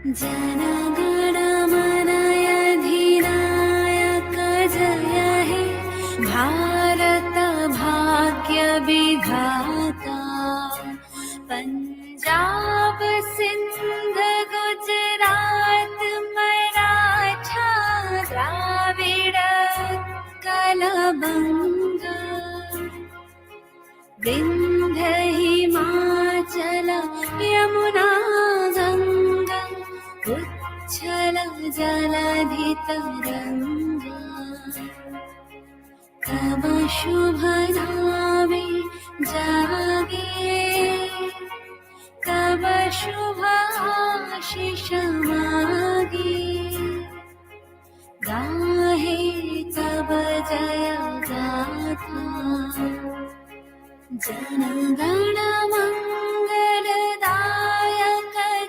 जनगण मन अधिनायक जय हे भारत भाग्य विधाता पंजाब सिंध गुजरात मराठा द्राविड कलबंग विंध्य हिमाचल यमुना गंगा उच्छल जलधि तरंगा तव शुभ नामे जागे तव शुभ आशीष मागे गाहे तव जय गाथा जनगण मंगलदायक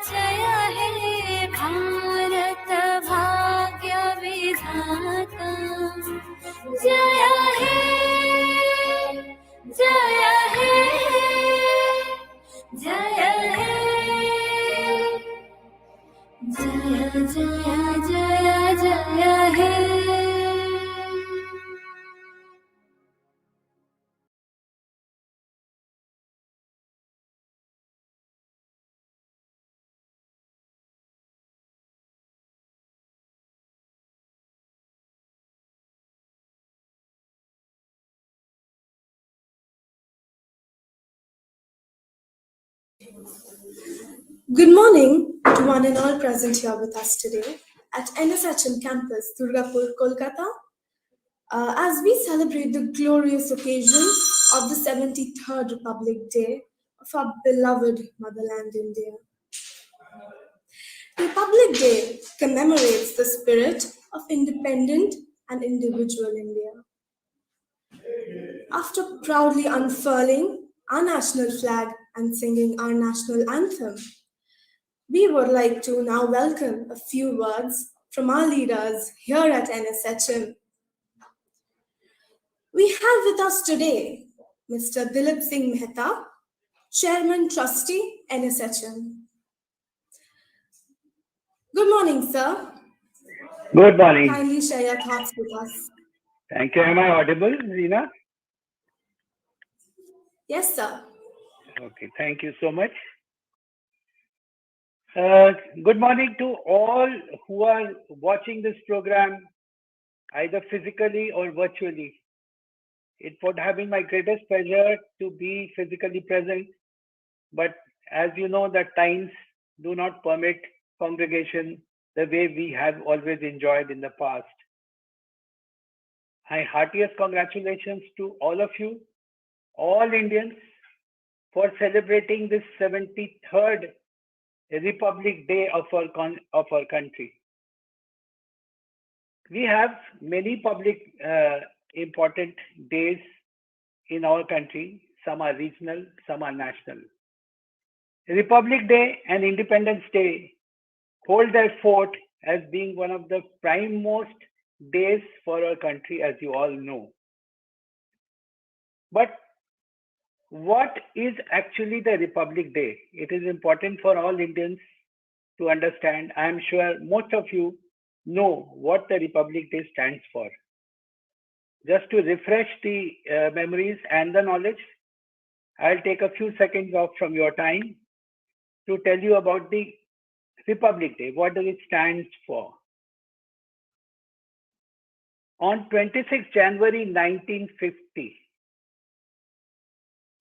जय हे भारत भाग्य विधाता जय हे जय हे जय हे जय जय जय जय हे। Good morning to one and all present here with us today at NSHM campus, Durgapur, Kolkata, as we celebrate the glorious occasion of the 73rd Republic Day of our beloved motherland India. Republic Day commemorates the spirit of independent and individual India. After proudly unfurling our national flag and singing our national anthem, we would like to now welcome a few words from our leaders here at NSHM. We have with us today Mr. Dilip Singh Mehta, Chairman Trustee, NSHM. Good morning, sir. Good morning. Kindly share your thoughts with us. Thank you. Am I audible, Reena? Yes, sir. Okay, thank you so much. Good morning to all who are watching this program, either physically or virtually. It would have been my greatest pleasure to be physically present, but as you know, that times do not permit congregation the way we have always enjoyed in the past. My heartiest congratulations to all of you, all Indians, for celebrating this 73rd Republic Day of our country. We have many public important days in our country. Some are regional, some are national. Republic Day and Independence Day hold their fort as being one of the prime most days for our country, as you all know. But what is actually the Republic Day? It is important for all Indians to understand. I am sure most of you know what the Republic Day stands for. Just to refresh the memories and the knowledge, I'll take a few seconds off from your time to tell you about the Republic Day. What does it stand for? On 26 January 1950,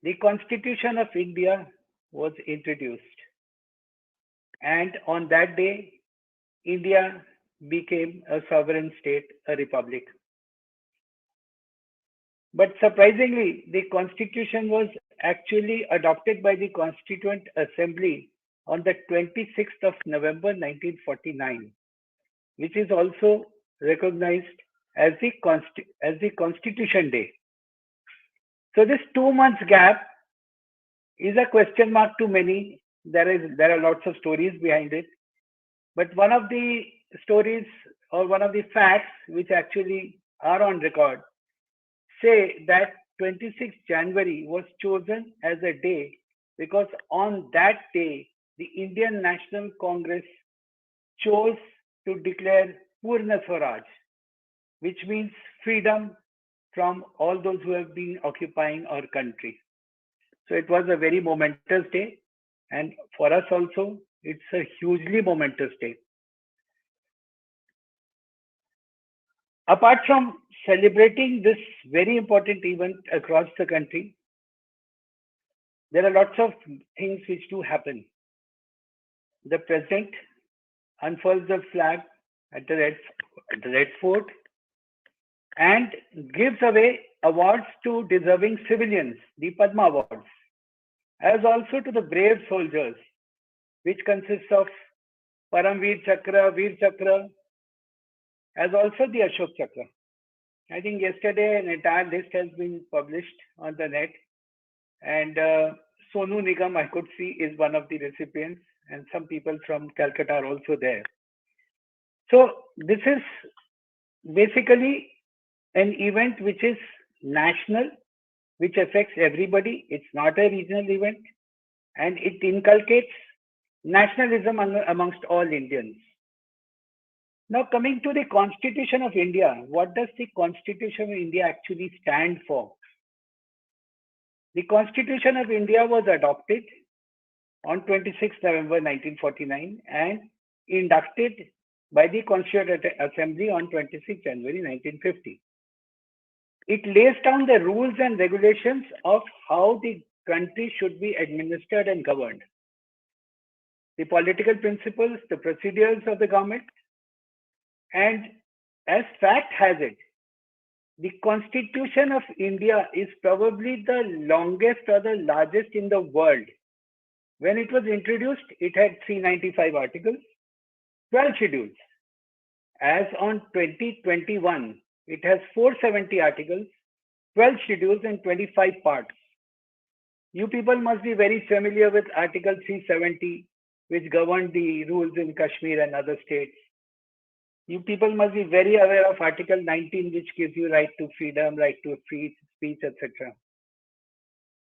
the Constitution of India was introduced. And on that day, India became a sovereign state, a republic. But surprisingly, the Constitution was actually adopted by the Constituent Assembly on the 26th of November 1949, which is also recognized as the Constitution Day. So this 2 months gap is a question mark to many. There are lots of stories behind it. But one of the stories or one of the facts which actually are on record say that 26 January was chosen as a day because on that day, the Indian National Congress chose to declare Purna Swaraj, which means freedom from all those who have been occupying our country. So it was a very momentous day, and for us also, it's a hugely momentous day. Apart from celebrating this very important event across the country, there are lots of things which do happen. The president unfurls the flag at the Red Fort and gives away awards to deserving civilians, the Padma Awards, as also to the brave soldiers, which consists of Paramveer Chakra, Veer Chakra, as also the Ashok Chakra. I think yesterday an entire list has been published on the net, and Sonu Nigam, I could see, is one of the recipients, and some people from Calcutta are also there. So this is basically an event which is national, which affects everybody. It's not a regional event, and it inculcates nationalism amongst all Indians. Now, coming to the Constitution of India, what does the Constitution of India actually stand for? The Constitution of India was adopted on 26 November 1949 and inducted by the Constituent Assembly on 26 January 1950. It lays down the rules and regulations of how the country should be administered and governed, the political principles, the procedures of the government, and as fact has it, the Constitution of India is probably the longest or the largest in the world. When it was introduced, it had 395 articles, 12 schedules. As on 2021, it has 470 articles, 12 schedules, and 25 parts. You people must be very familiar with Article 370, which governed the rules in Kashmir and other states. You people must be very aware of Article 19, which gives you right to freedom, right to free speech, etc.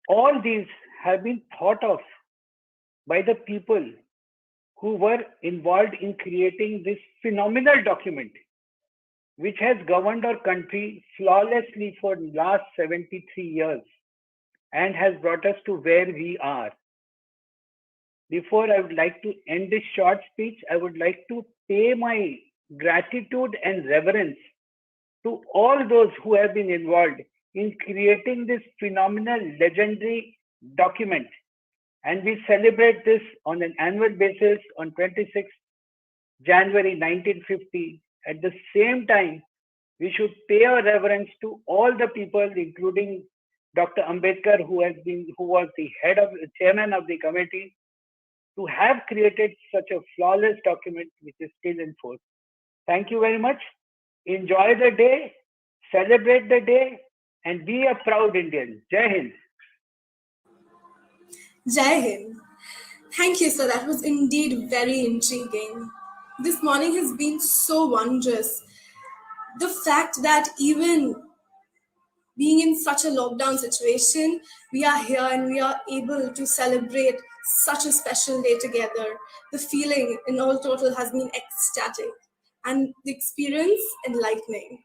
All these have been thought of by the people who were involved in creating this phenomenal document, which has governed our country flawlessly for the last 73 years and has brought us to where we are. Before I would like to end this short speech, I would like to pay my gratitude and reverence to all those who have been involved in creating this phenomenal, legendary document. And we celebrate this on an annual basis on 26 January 1950. At the same time, we should pay our reverence to all the people, including Dr. Ambedkar, who was the chairman of the committee, to have created such a flawless document which is still in force. Thank you very much. Enjoy the day, celebrate the day, and be a proud Indian. Jai Hind. Jai Hind. Thank you, sir. That was indeed very intriguing. This morning has been so wondrous. The fact that even being in such a lockdown situation, we are here and we are able to celebrate such a special day together. The feeling in all total has been ecstatic and the experience enlightening.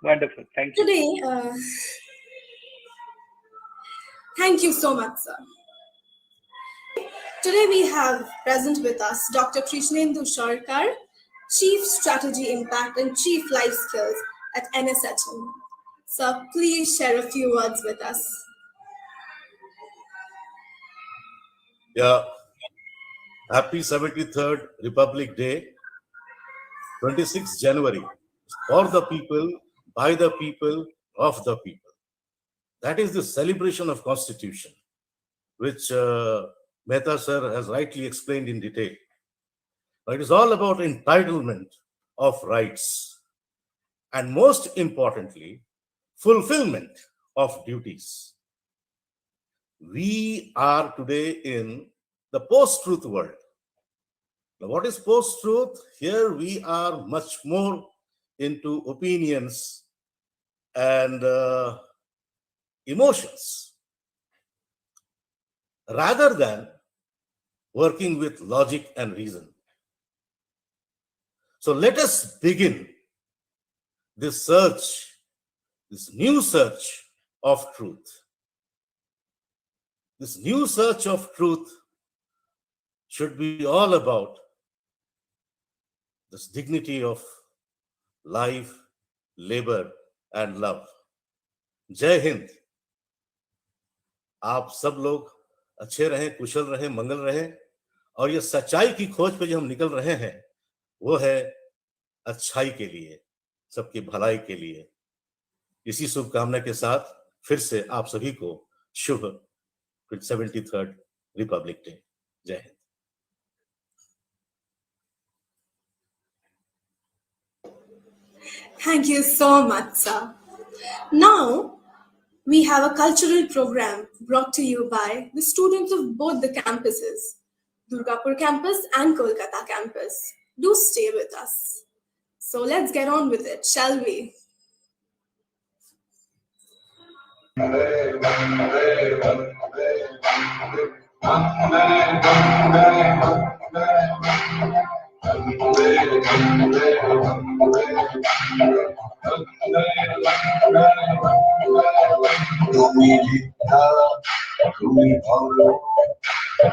Wonderful. Thank you. Today, thank you so much, sir. Today we have present with us Dr. Krishnendu Sarkar, Chief Strategy Impact and Chief Life Skills at NSHM. Sir, please share a few words with us. Yeah. Happy 73rd Republic Day, 26th January, for the people, by the people, of the people. That is the celebration of Constitution, which Mehta sir has rightly explained in detail. It is all about entitlement of rights and, most importantly, fulfillment of duties. We are today in the post-truth world. Now, what is post-truth? Here we are much more into opinions and emotions rather than working with logic and reason. So let us begin this search, this new search of truth. This new search of truth should be all about this dignity of life, labor and love. जय हिंद। आप सब लोग अच्छे रहें, कुशल रहें, मंगल रहें, और ये सच्चाई की खोज पे जो हम निकल रहे हैं वो है अच्छाई के लिए, सबकी भलाई के लिए। इसी शुभकामना के साथ फिर से आप सभी को शुभ 73rd रिपब्लिक डे। जय Hind. Thank you so much, sir. Now, we have a cultural program brought to you by the students of both the campuses, Durgapur campus and Kolkata campus. Do stay with us. So let's get on with it, shall we? তুমি বিদ্যা, তুমি ধর্ম,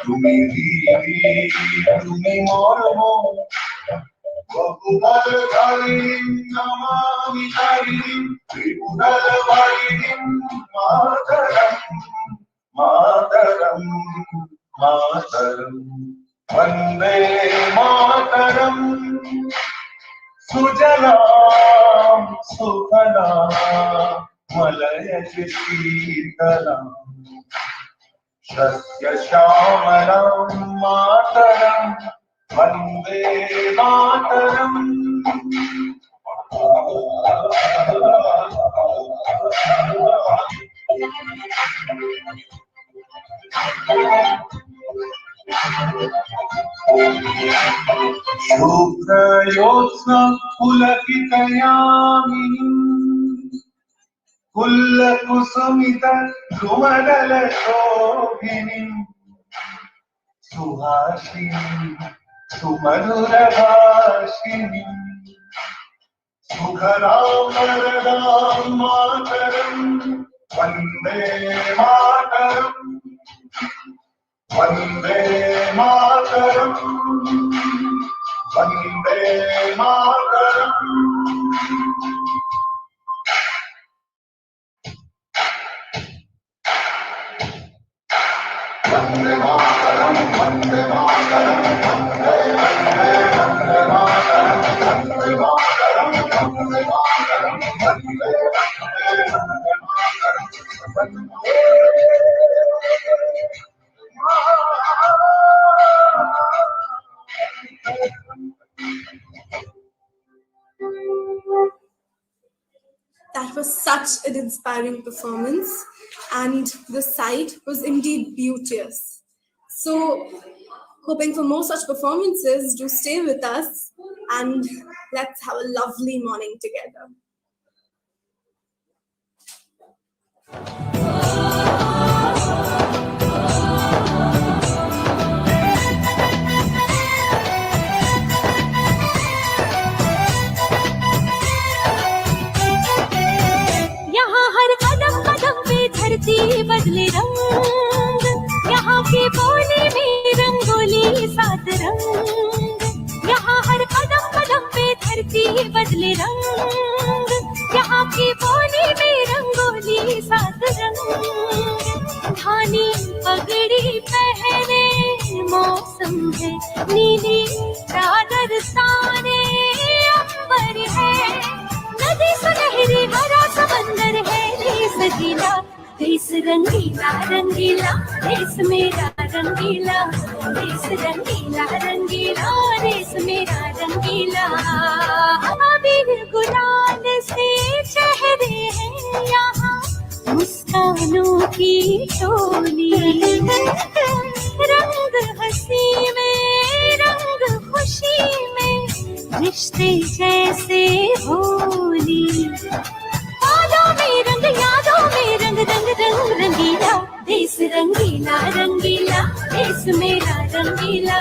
তুমি তুমি মর্ম, বহুদল ধারিণীম নমামি ধারিণীম, ত্রিপুরল বারিণীম মাতরম, মাতরম, মাতরম, বন্দে মাতরম। सुजलां सुफलां मलयज शीतलां शस्य श्यामलां मातरं वन्दे मातरम्। शुभ्रयोत्स्ना पुलकितयामिनीं कुल्लकुसुमित द्रुमदलशोभिनीं सुहासिनीं सुमधुरभाषिणीं सुखदां वरदां मातरं वन्दे मातरम्, वन्दे मातरम्, वन्दे मातरम्। वन्दे मातरम्, वन्दे मातरम्, वन्दे वन्दे वन्दे मातरम्, वन्दे मातरम्, वन्दे मातरम्, वन्दे वन्दे वन्दे मातरम्, वन्दे That was such an inspiring performance, and the sight was indeed beauteous. So, hoping for more such performances, do stay with us and let's have a lovely morning together. धरती बदले रंग, यहाँ की बोली में रंगोली सात रंग, यहाँ हर कदम कदम पे धरती बदले रंग, यहाँ की बोली में रंगोली सात रंग। धानी पगड़ी पहने मौसम है, नीली चादर ताने अंबर है, नदी सुनहरी हरा समंदर है, देश गीला देश रंगीला रंगीला, देश मेरा रंगीला, देश रंगीला रंगीला, देश मेरा रंगीला। अबीर गुलाल से चेहरे हैं यहाँ, मुस्कानों की टोली, रंग हंसी में रंग खुशी में, रिश्ते जैसे होली। यादों में रंग रंग रंग रंगीला, देश रंगीला रंगीला, देश देश मेरा रंगीला,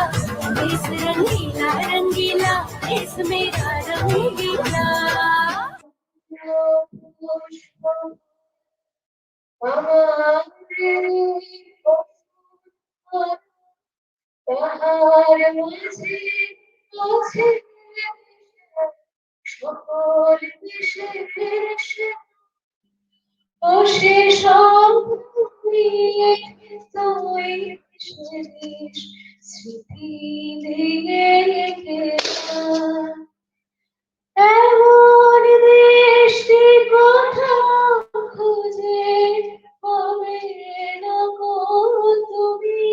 देश रंगीला रंगीला, देश मेरा रंगीला। তাহার মাঝে আছে সকল দেশের অশেষ স্মৃতি দিয়ে এমন দেশটি কোথাও খুঁজে পাবে না গো তুমি,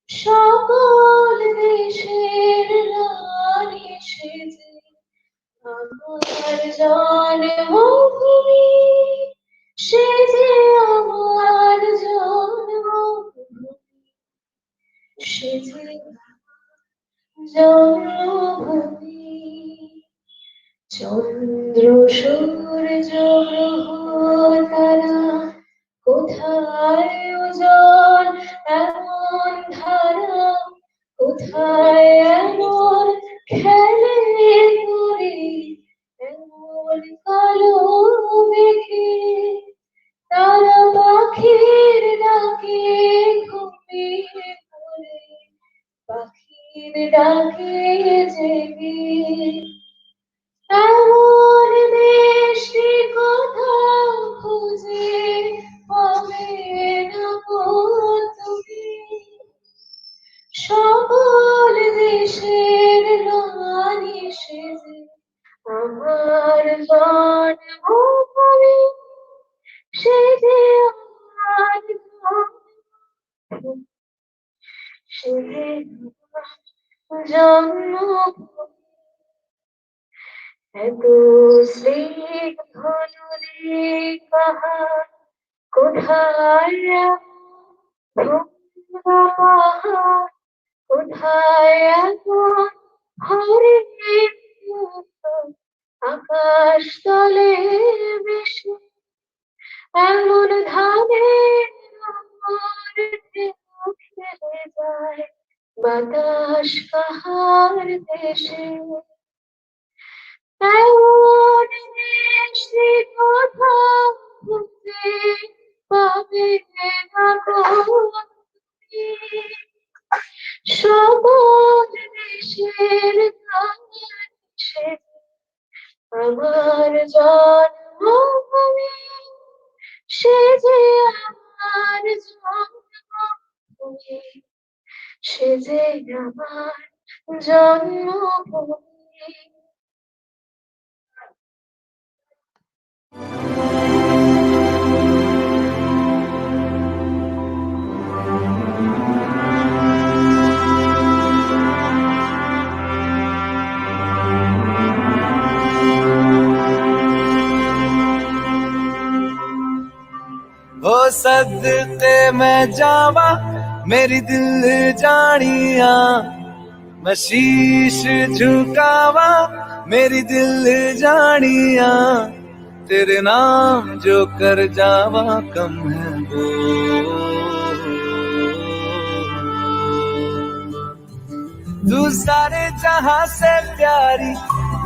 সকল দেশের রানী সেজে আমার জন্মভূমি, সে যে আমার জন্মভূমি, সে যে জন্মভূমি। চন্দ্র সূর্য গ্রহ তারা কোথায় ওজন এমন ধারা, কোথায় এমন খেলে করে এমন কালো মেঘে, তারা পাখির ডাকে ঘুমিয়ে পড়ে, পাখির ডাকে জেগে। এমন দেশটি কোথাও খুঁজে পাবে না গো তুমি, সকল দেশের রানী সেজে আমার জন্মভূমি, সে যে আমার জন্মভূমি, সে যে আমার জন্মভূমি। এত স্নিগ্ধ নদী পাহাড় কোথায় পাহাড়, কোথায় এমন হরিণ আকাশ তলে বেশি, এমন ধানের ফেলে যায় বাতাস কাহার দেশে। এমন দেশে কোথাও খুঁজে পাবে না গো তুমি, সকল দেশের রানী সেজে আমার জন্মভূমি, সে যে আমার জন্মভূমি, সে যে আমার জন্মভূমি। हो सदके मैं जावा मेरी दिल जानिया, मैं शीश झुकावा मेरी दिल जानिया, तेरे नाम जो कर जावा कम है वो। तू सारे जहां से प्यारी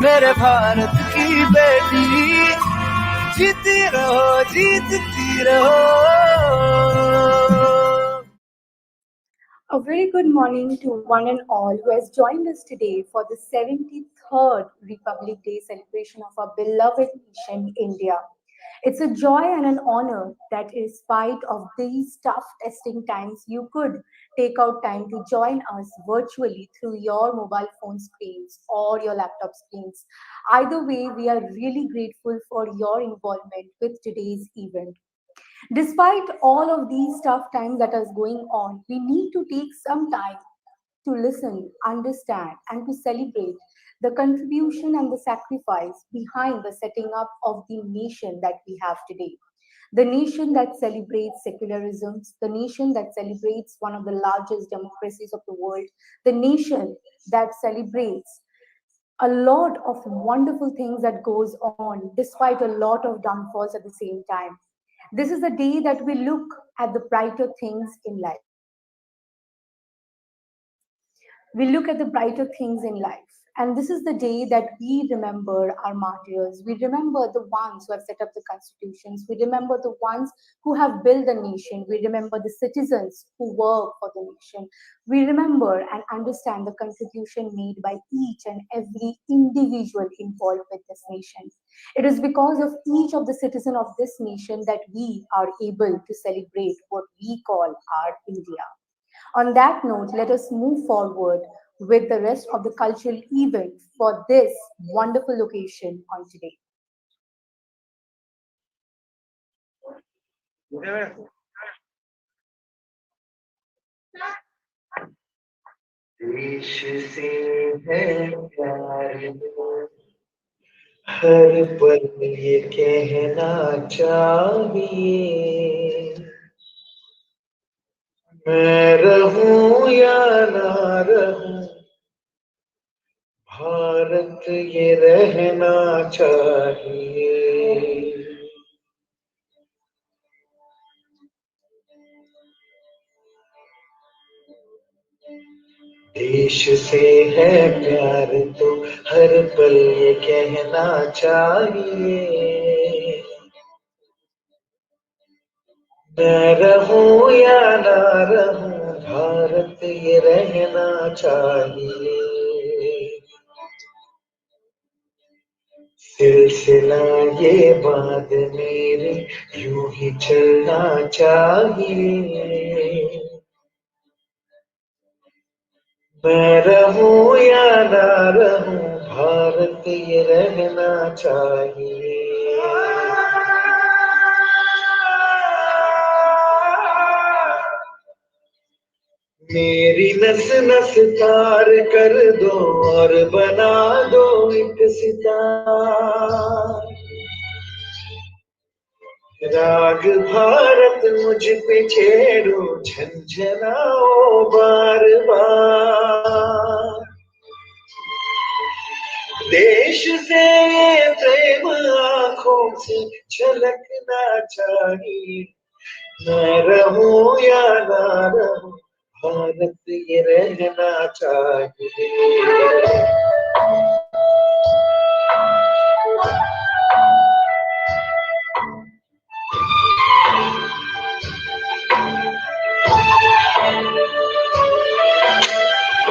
मेरे भारत की बेटी, जीती रहो जीतती रहो। A very good morning to one and all who has joined us today for the 73rd Republic Day celebration of our beloved nation, India. It's a joy and an honor that in spite of these tough testing times, you could take out time to join us virtually through your mobile phone screens or your laptop screens. Either way, we are really grateful for your involvement with today's event. Despite all of these tough times that is going on, we need to take some time to listen, understand, and to celebrate the contribution and the sacrifice behind the setting up of the nation that we have today. The nation that celebrates secularism, the nation that celebrates one of the largest democracies of the world, the nation that celebrates a lot of wonderful things that goes on despite a lot of downfalls at the same time. This is a day that we look at the brighter things in life. We look at the brighter things in life. And this is the day that we remember our martyrs. We remember the ones who have set up the constitutions. We remember the ones who have built the nation. We remember the citizens who work for the nation. We remember and understand the contribution made by each and every individual involved with this nation. It is because of each of the citizens of this nation that we are able to celebrate what we call our India. On that note, let us move forward with the rest of the cultural event for this wonderful occasion on today. देश से है प्यार हर पल ये कहना चाहिए मैं रहूं या ना रहूं भारत ये रहना चाहिए देश से है प्यार तो हर पल ये कहना चाहिए मैं रहूं या ना रहूं भारत ये रहना चाहिए सिलसिला ये बात मेरे यूं ही चलना चाहिए मैं रहूं या ना रहूं भारत ये रहना चाहिए मेरी नस नस तार कर दो और बना दो एक सितार राग भारत मुझ पे छेड़ो झंझनाओ बार बार देश से ये प्रेम आंखों से झलकना चाहिए मैं रहूं या ना रहूं भारत ये रहना चाहिए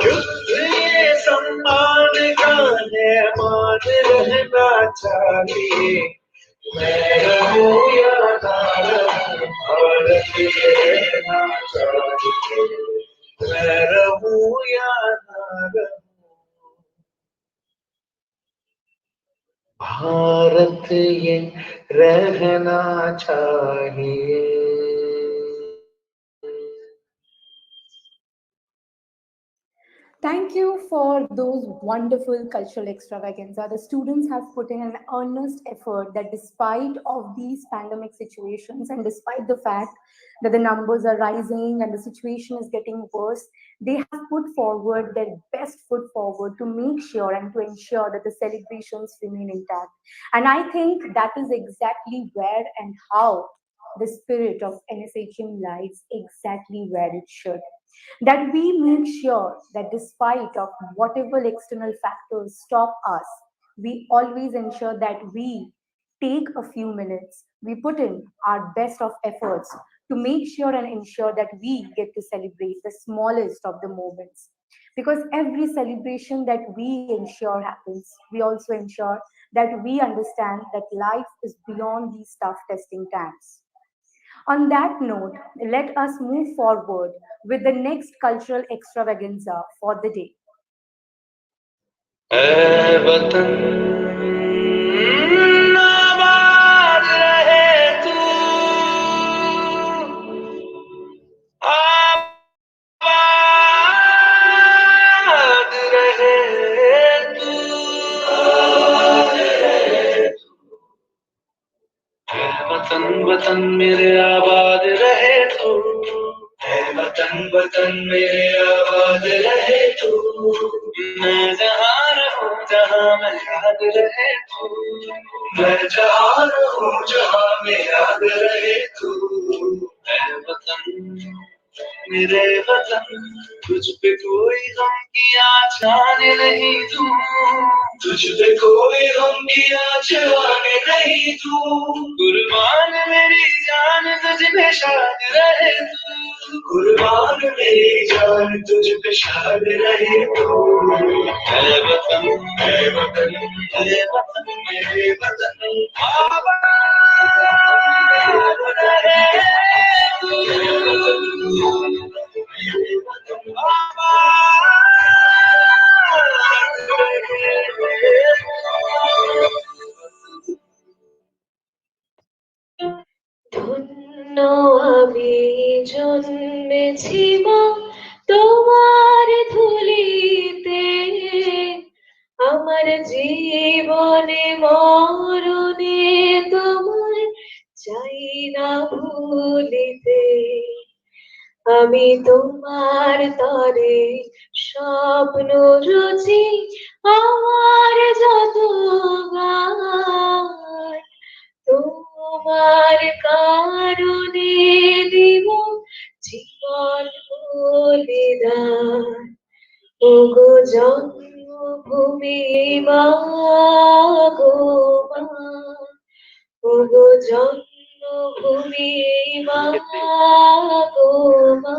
युद्ध ये सम्मान का है मान रहना चाहिए मैं रहूं या ना रहूं भारत ये रहना चाहिए मैं रहूं या ना रहूं भारत ये रहना चाहिए Thank you for those wonderful cultural extravaganza. The students have put in an earnest effort that despite of these pandemic situations and despite the fact that the numbers are rising and the situation is getting worse, they have put forward their best foot forward to make sure and to ensure that the celebrations remain intact. And I think that is exactly where and how the spirit of NSHM lies exactly where it should, that we make sure that despite of whatever external factors stop us, we always ensure that we take a few minutes, we put in our best of efforts to make sure and ensure that we get to celebrate the smallest of the moments. Because every celebration that we ensure happens, we also ensure that we understand that life is beyond these tough testing times. On that note, let us move forward with the next cultural extravaganza for the day. ऐ वतन आबाद रहे तू आबाद रहे तू ऐ वतन वतन मेरे आबाद रहे तू ऐ वतन वतन मेरे आबाद रहे तू मैं जहाँ रहूं जहाँ मैं याद रहे तू मैं जहाँ रहूं जहाँ मैं याद रहे तू ऐ वतन मेरे वतन, तुझ पे कोई गम की आँच आने नहीं दूं, तुझ पे कोई गम की आँच आने नहीं दूं। कुर्बान मेरी जान तुझ पे शाद रहे तू, कुर्बान मेरी जान तुझ पे शाद रहे तू। है वतन, है वतन, है वतन, मेरे वतन आबाद रहे तू। ধন্য আমি জন্মেছি মা তোমার ধুলিতে, আমার জীবনে মরণে তোমার চাই না ভুলিতে। আমি তোমার তরে স্বপ্ন রচি, আমার যত গান তোমার কারণে দিব জীবন বলিদান। ওগো জন্মভূমি মা গো মা, ওগো জন্মভূমি মা গো মা।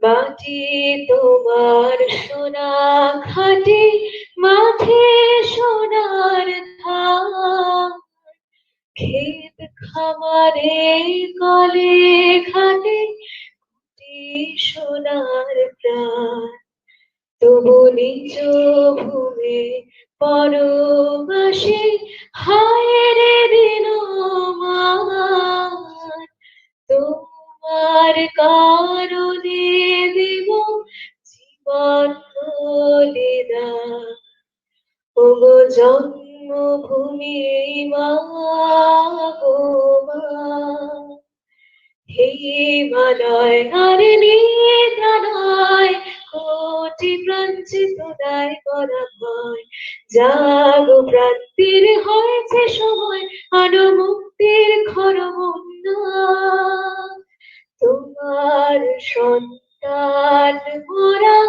মাটি তোমার সোনা খাটি, মাঠে সোনার ধান, ক্ষেত খামারে কলে ঘাটে সোনার প্রাণ। তবু নিজ ভূমে পরবাসে হায় রে দিন মান, তোমার কারণে দিব জীবন বলিদান। ওগো জন্মভূমি মা গো মা, হে হিমালয় আর নিদ্রালয়, কোটি প্রাঞ্চিত দায় করা ভয়। জাগো প্রান্তির হয়েছে সময়, আনো মুক্তির খরমন্না। তোমার সন্তান মোরা,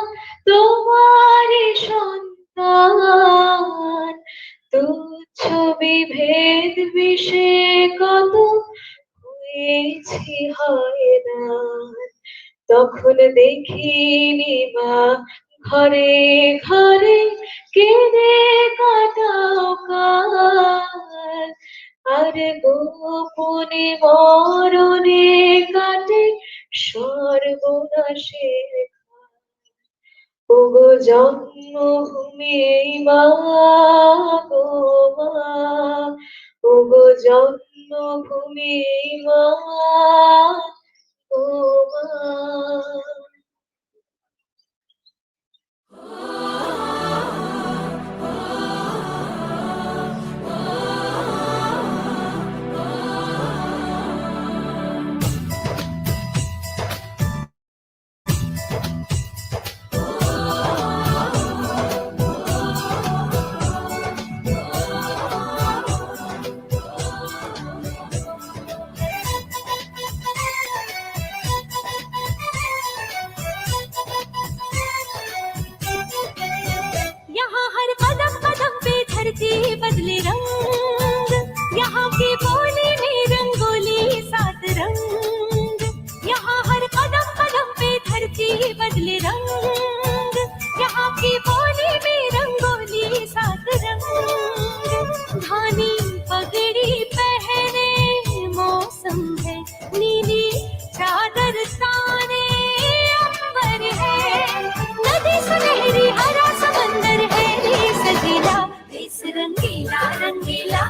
তোমারই সন্তান। তুচ্ছ বিভেদ বিষে কত হয়েছি হয়রান। তখন দেখিনি মা ঘরে ঘরে কেঁদে কাটাও কাল, আর গোপনে মরণে কাটে সর্বনাশের কাল। ওগো জন্মভূমি মা গো মা, ওগো জন্মভূমি মা গো মা। यहाँ हर कदम कदम पे धरती बदले रंग, यहाँ की बोली में रंगोली सात रंग। यहाँ हर कदम कदम पे धरती बदले रंग, यहाँ की बोली में रंगोली सात रंग। धानी पगड़ी पहने मौसम है, नीली चादर ताने अंबर है। नदी सुनहरी हरा समंदर है, सजीला देश रंगीला रंगीला,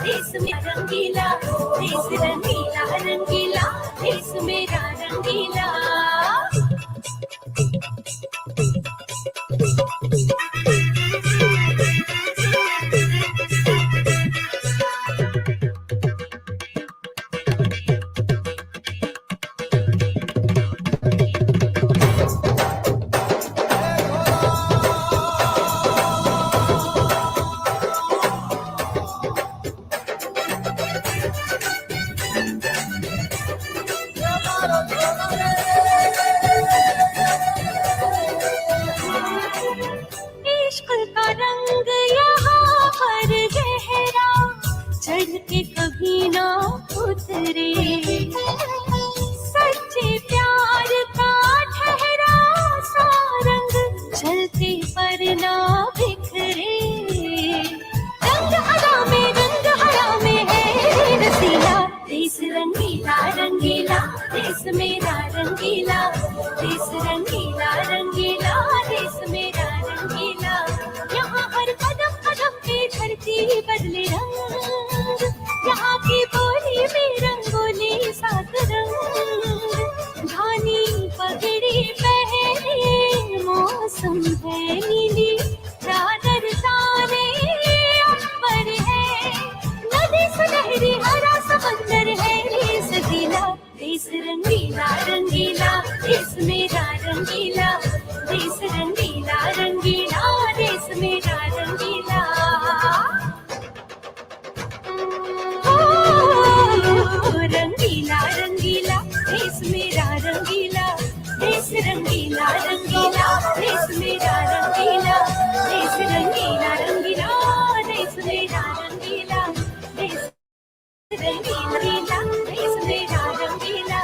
देश में रंगीला, देश रंगीला रंगीला, देश मेरा रंगीला। इश्क का रंग यहाँ पर गहरा चढ़ के कभी ना उतरे, सच्चे प्यार का ठहरा सा रंग चलते पर ना बिखरे। रंग हरा में है रसीला, देश रंगीला रंगीला, देश मेरा रंगीला, देश रंगीला रंगीला, देश मेरा रंगीला। यहाँ हर कदम कदम पे धरती बदले रंग, यहाँ की बोली में रंगोली सात रंग, धानी पगड़ी पहने मौसम है नीली, चादर ताने अंबर है, नदी सुनहरी हरा समंदर है देश गीला, देश रंगीला रंगीला, देश मेरा रंगीला, देश रंगीला रंगीला, देश मेरा रंगीला। रंगीला रंगीला, देश मेरा रंगीला, देश रंगीला रंगीला, देश मेरा रंगीला, देश रंगीला रंगीला, देश मेरा रंगीला, देश रंगीला, देश मेरा रंगीला।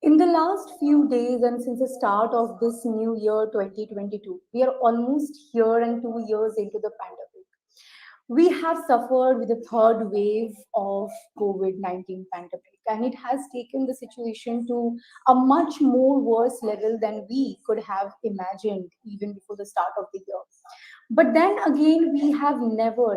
In the last few days and since the start of this new year 2022, we are almost here and 2 years into the pandemic. We have suffered with the third wave of COVID-19 pandemic, and it has taken the situation to a much more worse level than we could have imagined even before the start of the year. But then again, we have never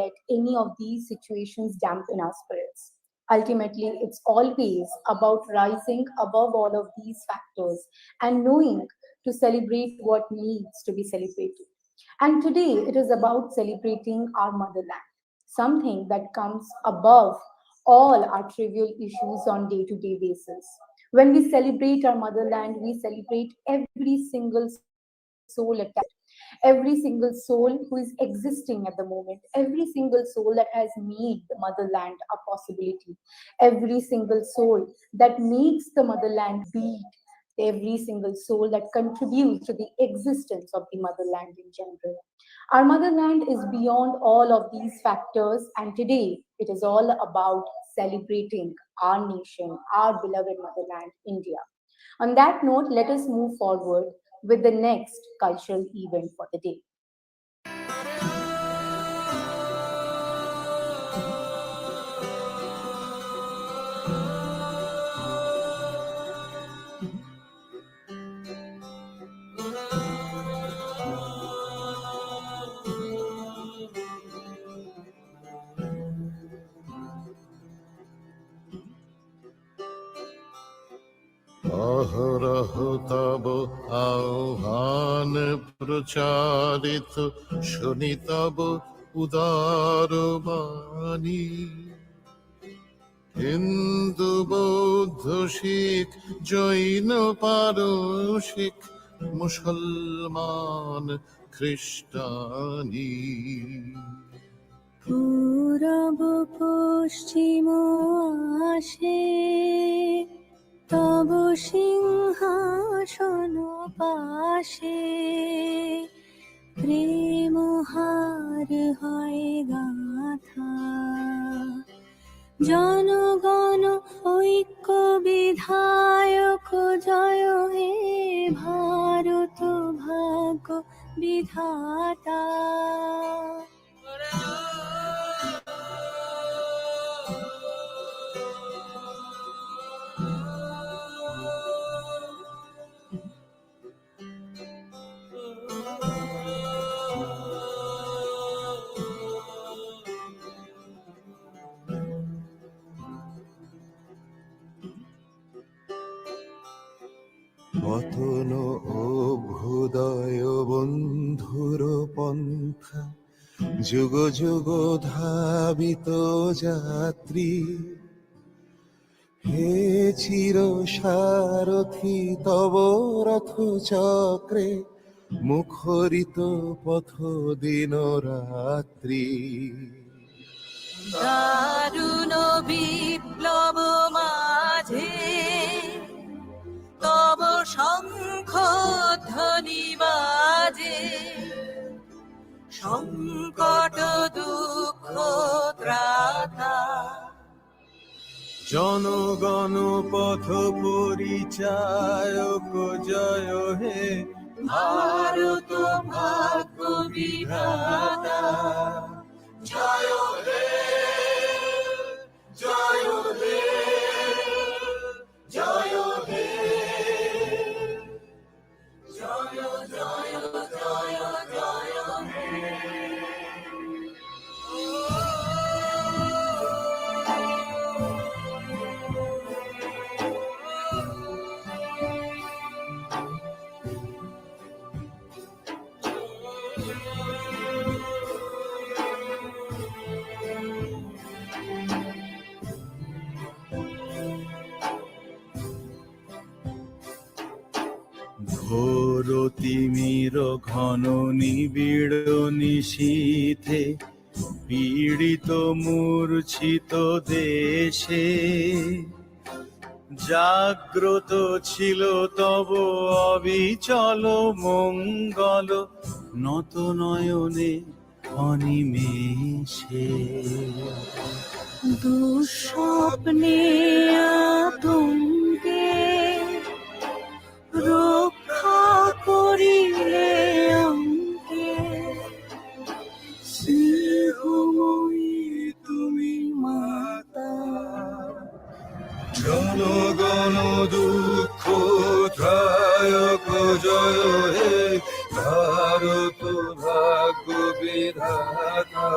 let any of these situations dampen our spirits. Ultimately, it's always about rising above all of these factors and knowing to celebrate what needs to be celebrated. And today, it is about celebrating our motherland, something that comes above all our trivial issues on day-to-day basis. When we celebrate our motherland, we celebrate every single soul attached, every single soul who is existing at the moment, every single soul that has made the motherland a possibility, every single soul that makes the motherland beat, every single soul that contributes to the existence of the motherland in general. Our motherland is beyond all of these factors, and today it is all about celebrating our nation, our beloved motherland, India. On that note, let us move forward with the next cultural event for the day. অহরহ তব আহ্বান প্রচারিত, শুনি তব উদার বাণী। হিন্দু বৌদ্ধ শিখ জৈন পারসিক, মুসলমান খ্রিস্টানি। পূরব পশ্চিম আসে তব সিংহাসন পাশে, প্রেম হার হয় গাথা, জনগণ ঐক্য বিধায়ক জয় হে ভারত ভাগ্য বিধাতা। পতন অভ্যুদয় বন্ধুর পন্থা, যুগ যুগ ধাবিত যাত্রী, হে চির সারথি তব রথ চক্রে মুখরিত পথ দিন রাত্রি। দারুণ বিপ্লব মাঝে তব শঙ্খ ধ্বনি বাজে, সংকট দুঃখ ত্রাতা। জনগণ পথ পরিচায়ক জয় হে ভারত ভাগ্য বিধাতা। জয় হে জয় হে জয় হে জয় জয় জয় জয় হে। ঘোর তিমির ঘন নিবিড় নিশীথে পীড়িত মূর্ছিত দেশে জাগ্রত ছিল তব অবিচল মঙ্গল নত নয়নে অনিমেষে। দুঃস্বপ্নে আতঙ্কে রক্ষা করিলে অঙ্কে, স্নেহময়ী তুমি মাতা। জনগণ দুঃখ ত্রায়ক জয় হে ভারত ভাগ্য বিধাতা।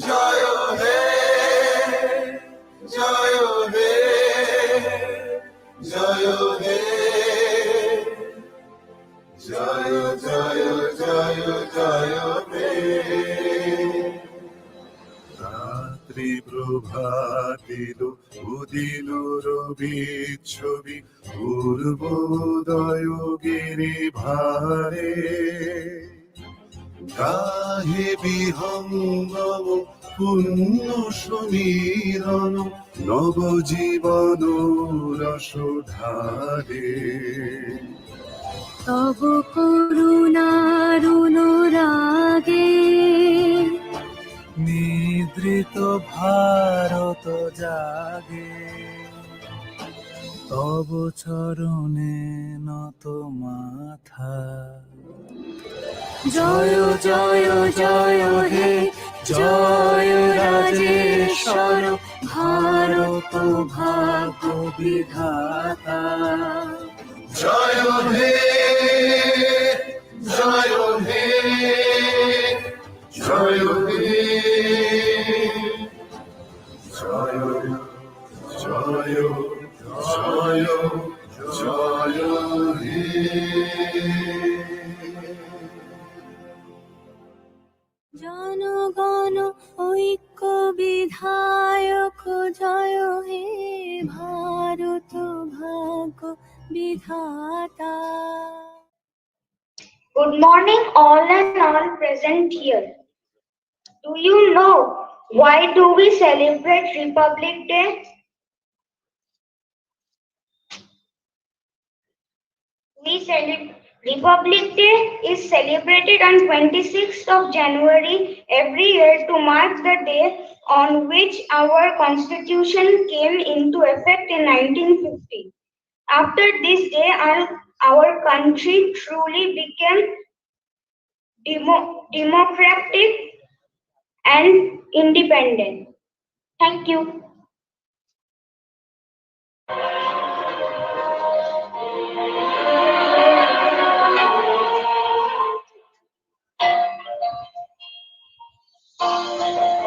জয় হে জয় হে জয় হে জয় জয় জয় জয় হে। রাত্রি প্রভাতিল উদিল রবি ছবি পূর্বোদয় গিরি ভারে গাহে বিহঙ্গম পুণ্য সমীরণ নবজীবন রসধারে। তব করুণারুণ রাগে নিদ্রিত ভারত জাগে তব চরণে নত মাথা। জয় জয় জয় হে জয় রাজেশ্বর ভারত ভাগ্য বিধাতা। জয় হে জয় হে জয় হে জয় জয় জয় জয় হে। জনগণ ঐক্য বিধায়ক জয় হে ভারত ভাগ্য বিধাতা। Good morning, all and all present here. Do you know why do we celebrate Republic Day? Republic Day is celebrated on 26th of January every year to mark the day on which our Constitution came into effect in 1950. After this day, our country truly became democratic and independent. Thank you.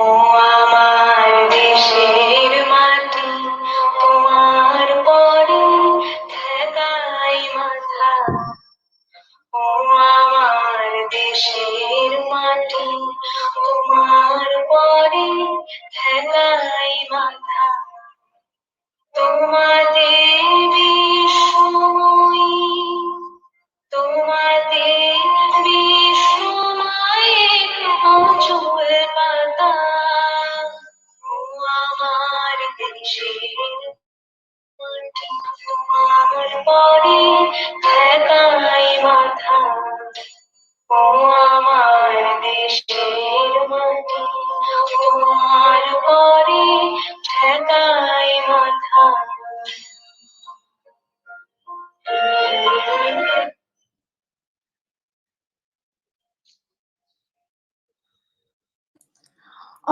ও আমার দেশের মাটি তোমার পরে ঠেকাই মাথা। ও আমার দেশের মাটি তোমার পরে ঠেকাই মাথা। দেশের মাটি তোমার পরে ঠেকাই মাথা ও আমার দেশের মাটি তোমার পরে ঠেকাই মাথা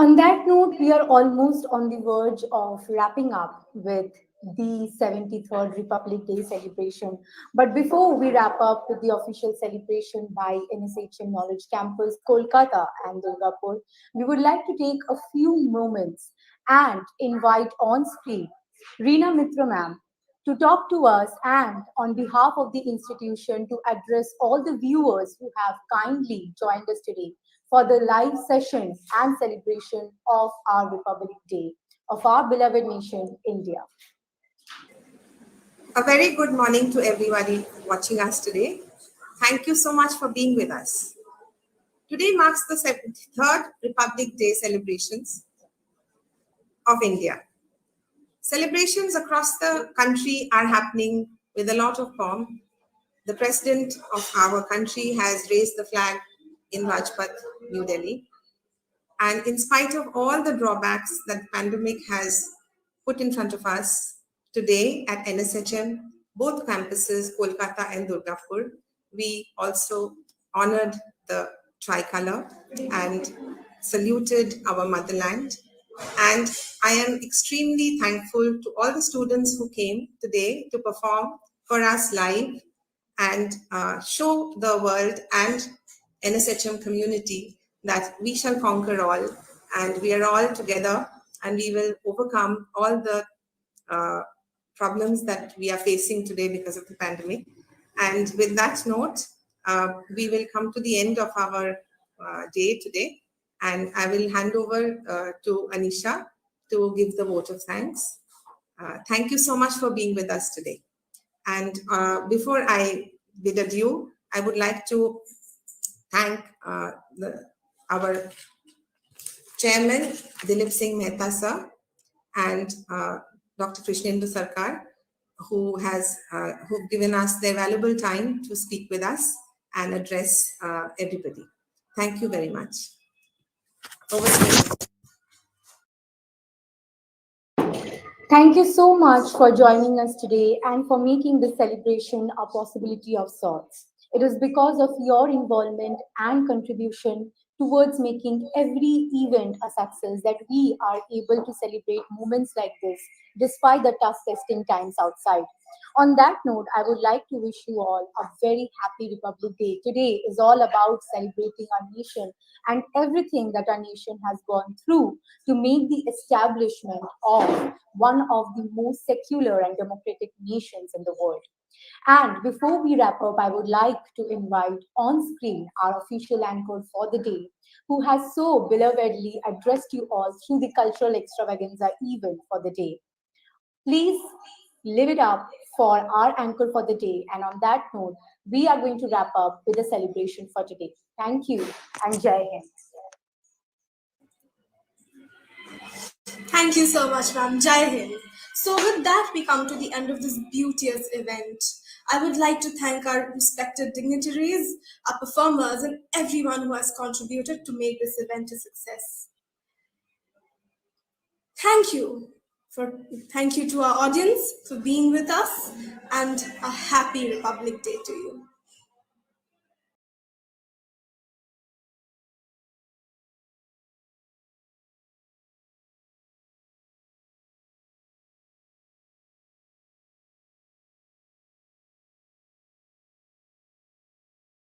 On that note, we are almost on the verge of wrapping up with the 73rd Republic Day celebration. But before we wrap up with the official celebration by NSHM Knowledge Campus, Kolkata and Durgapur, we would like to take a few moments and invite on screen Reena Mitra ma'am to talk to us and on behalf of the institution to address all the viewers who have kindly joined us today for the live session and celebration of our Republic Day, of our beloved nation, India. A very good morning to everybody watching us today. Thank you so much for being with us. Today marks the 73rd Republic Day celebrations of India. Celebrations across the country are happening with a lot of pomp. The president of our country has raised the flag in Rajpath, New Delhi. And in spite of all the drawbacks that the pandemic has put in front of us, today at NSHM, both campuses, Kolkata and Durgapur, we also honored the tricolor and saluted our motherland. And I am extremely thankful to all the students who came today to perform for us live and show the world and NSHM community that we shall conquer all and we are all together and we will overcome all the problems that we are facing today because of the pandemic. And with that note, we will come to the end of our day today. And I will hand over to Anisha to give the vote of thanks. Thank you so much for being with us today. And before I bid adieu, I would like to thank our chairman, Dilip Singh Mehta sir, and Dr. Krishnendu Sarkar, who've given us their valuable time to speak with us and address everybody. Thank you very much. Over to you. Thank you so much for joining us today and for making this celebration a possibility of sorts. It is because of your involvement and contribution towards making every event a success that we are able to celebrate moments like this despite the tough testing times outside. On that note, I would like to wish you all a very happy Republic Day. Today is all about celebrating our nation and everything that our nation has gone through to make the establishment of one of the most secular and democratic nations in the world. And before we wrap up, I would like to invite on screen our official anchor for the day, who has so belovedly addressed you all through the cultural extravaganza event for the day. Please live it up for our anchor for the day. And on that note, we are going to wrap up with a celebration for today. Thank you and Jai Hind. Thank you so much, ma'am. Jai Hind. So with that, we come to the end of this beauteous event. I would like to thank our respected dignitaries, our performers, and everyone who has contributed to make this event a success. Thank you to our audience for being with us, and a happy Republic Day to you.